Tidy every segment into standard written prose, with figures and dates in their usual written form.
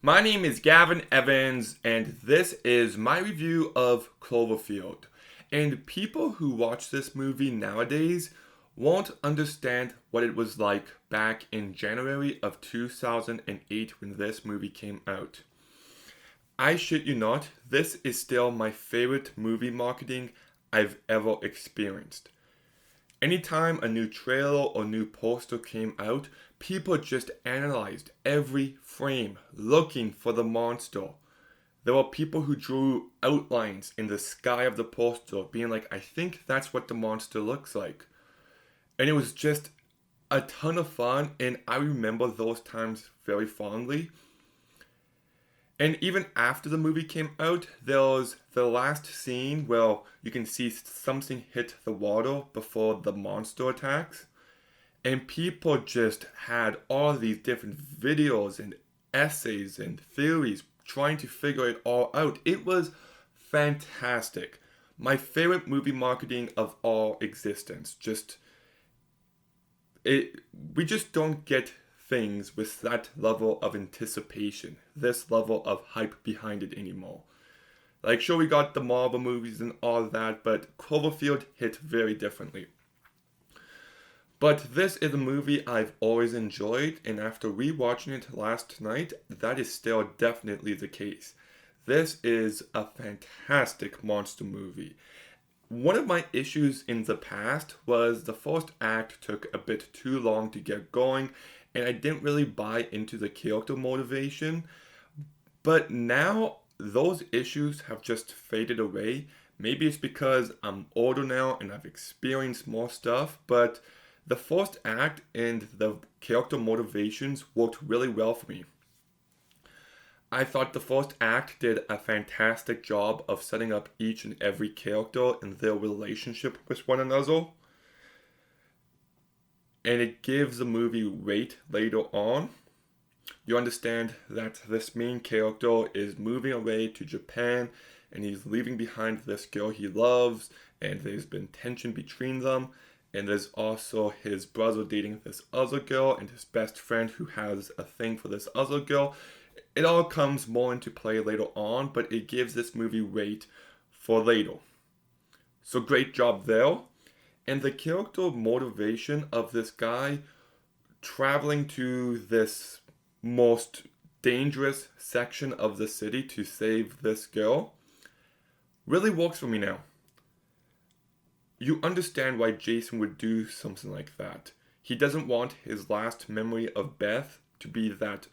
My name is Gavin Evans, and this is my review of Cloverfield. And people who watch this movie nowadays won't understand what it was like back in January of 2008 when this movie came out. I shit you not, this is still my favorite movie marketing I've ever experienced. Anytime a new trailer or new poster came out, people just analyzed every frame looking for the monster. There were people who drew outlines in the sky of the poster, being like, I think that's what the monster looks like. And it was just a ton of fun, and I remember those times very fondly. And even after the movie came out, there was the last scene where you can see something hit the water before the monster attacks. And people just had all these different videos and essays and theories trying to figure it all out. It was fantastic. My favorite movie marketing of all existence. We just don't get things with that level of anticipation, this level of hype behind it anymore. Like, sure, we got the Marvel movies and all that, but Cloverfield hit very differently. But this is a movie I've always enjoyed, and after rewatching it last night, that is still definitely the case. This is a fantastic monster movie. One of my issues in the past was the first act took a bit too long to get going, and I didn't really buy into the character motivation. But now those issues have just faded away. Maybe it's because I'm older now and I've experienced more stuff, but the first act and the character motivations worked really well for me. I thought the first act did a fantastic job of setting up each and every character and their relationship with one another. And it gives the movie weight later on. You understand that this main character is moving away to Japan and he's leaving behind this girl he loves, and there's been tension between them. And there's also his brother dating this other girl and his best friend who has a thing for this other girl. It all comes more into play later on, but it gives this movie weight for later. So great job there. And the character motivation of this guy traveling to this most dangerous section of the city to save this girl really works for me now. You understand why Jason would do something like that. He doesn't want his last memory of Beth to be that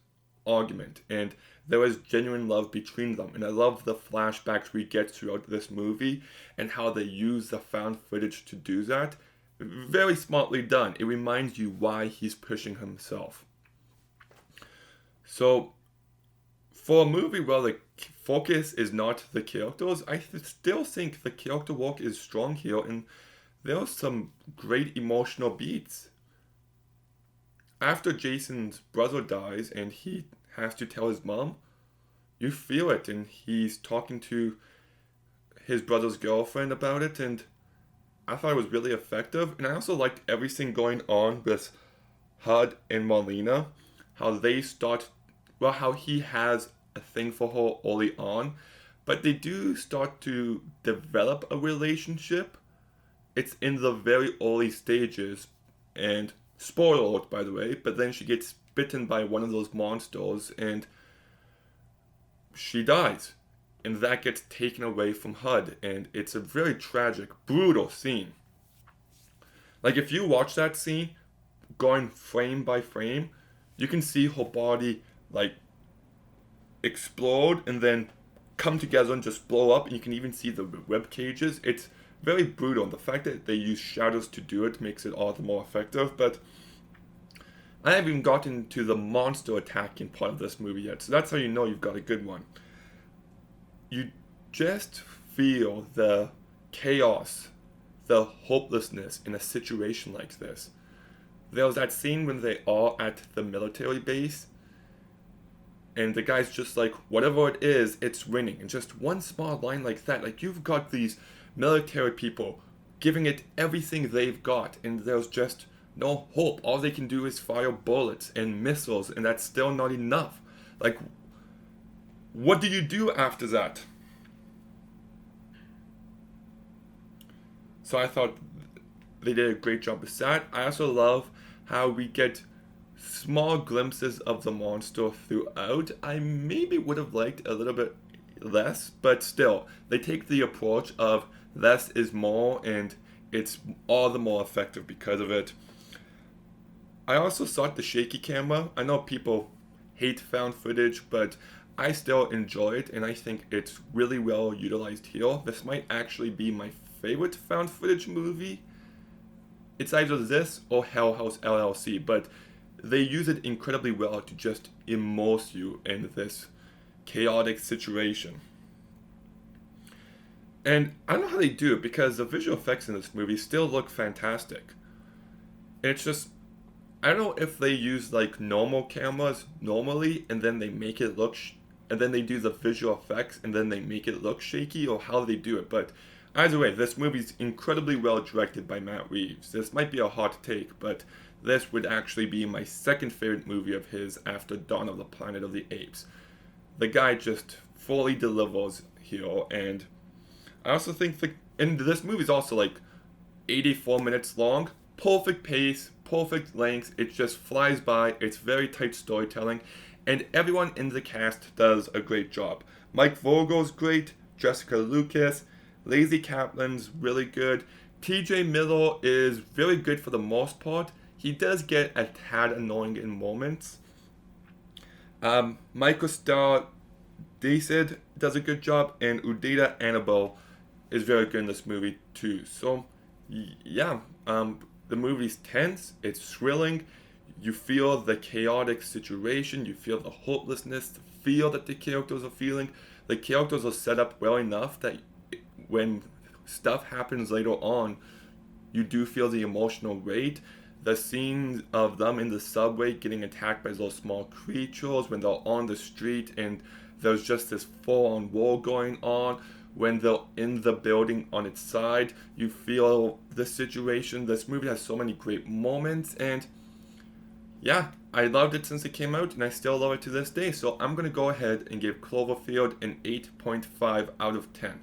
argument, and there is genuine love between them. And I love the flashbacks we get throughout this movie and how they use the found footage to do that. Very smartly done. It reminds you why he's pushing himself. So, for a movie where the focus is not the characters, I still think the character work is strong here, and there are some great emotional beats. After Jason's brother dies and he has to tell his mom, you feel it, and he's talking to his brother's girlfriend about it, and I thought it was really effective. And I also liked everything going on with Hud and Marlena, how they start, well, how he has a thing for her early on, but they do start to develop a relationship. It's in the very early stages, and spoiler alert, by the way, but then she gets bitten by one of those monsters and she dies. And that gets taken away from Hud, and it's a very tragic, brutal scene. Like, if you watch that scene, going frame by frame, you can see her body, like, explode and then come together and just blow up, and you can even see the rib cages. It's very brutal, and the fact that they use shadows to do it makes it all the more effective. But I haven't even gotten to the monster attacking part of this movie yet, so that's how you know you've got a good one. You just feel the chaos, the hopelessness in a situation like this. There was that scene when they are at the military base, and the guy's just like, whatever it is, it's winning. And just one small line like that, like, you've got these military people giving it everything they've got, and there's just no hope. All they can do is fire bullets and missiles, and that's still not enough. Like, what do you do after that? So I thought they did a great job with that. I also love how we get small glimpses of the monster throughout. I maybe would have liked a little bit less, but still, they take the approach of less is more, and it's all the more effective because of it. I also thought the shaky camera, I know people hate found footage, but I still enjoy it, and I think it's really well utilized here. This might actually be my favorite found footage movie. It's either this or Hell House LLC, but they use it incredibly well to just immerse you in this chaotic situation. And I don't know how they do it because the visual effects in this movie still look fantastic. And it's just, I don't know if they use like normal cameras normally and then they make it look, and then they do the visual effects and then they make it look shaky, or how they do it. But either way, this movie's incredibly well directed by Matt Reeves. This might be a hot take, but this would actually be my second favorite movie of his after Dawn of the Planet of the Apes. The guy just fully delivers here, and I also think and this movie's also like 84 minutes long. Perfect pace, perfect length. It just flies by. It's very tight storytelling, and everyone in the cast does a great job. Mike Vogel's great. Jessica Lucas. Lacey Kaplan's really good. TJ Miller is very good for the most part. He does get a tad annoying in moments. Michael Stahl-David does a good job, and Udita Annabelle is very good in this movie too. So, yeah, the movie's tense, it's thrilling, you feel the chaotic situation, you feel the hopelessness, the feel that the characters are feeling. The characters are set up well enough that when stuff happens later on, you do feel the emotional weight. The scenes of them in the subway getting attacked by those small creatures, when they're on the street and there's just this full-on war going on, when they're in the building on its side, you feel the situation. This movie has so many great moments, and yeah, I loved it since it came out, and I still love it to this day. So I'm going to go ahead and give Cloverfield an 8.5 out of 10.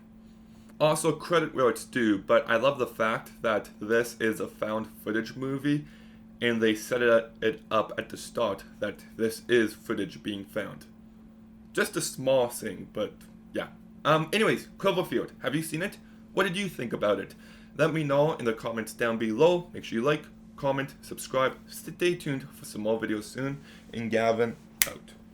Also, credit where it's due, but I love the fact that this is a found footage movie, and they set it up at the start that this is footage being found. Just a small thing, but yeah. Anyways, Cloverfield, have you seen it? What did you think about it? Let me know in the comments down below. Make sure you like, comment, subscribe. Stay tuned for some more videos soon. And Gavin, out.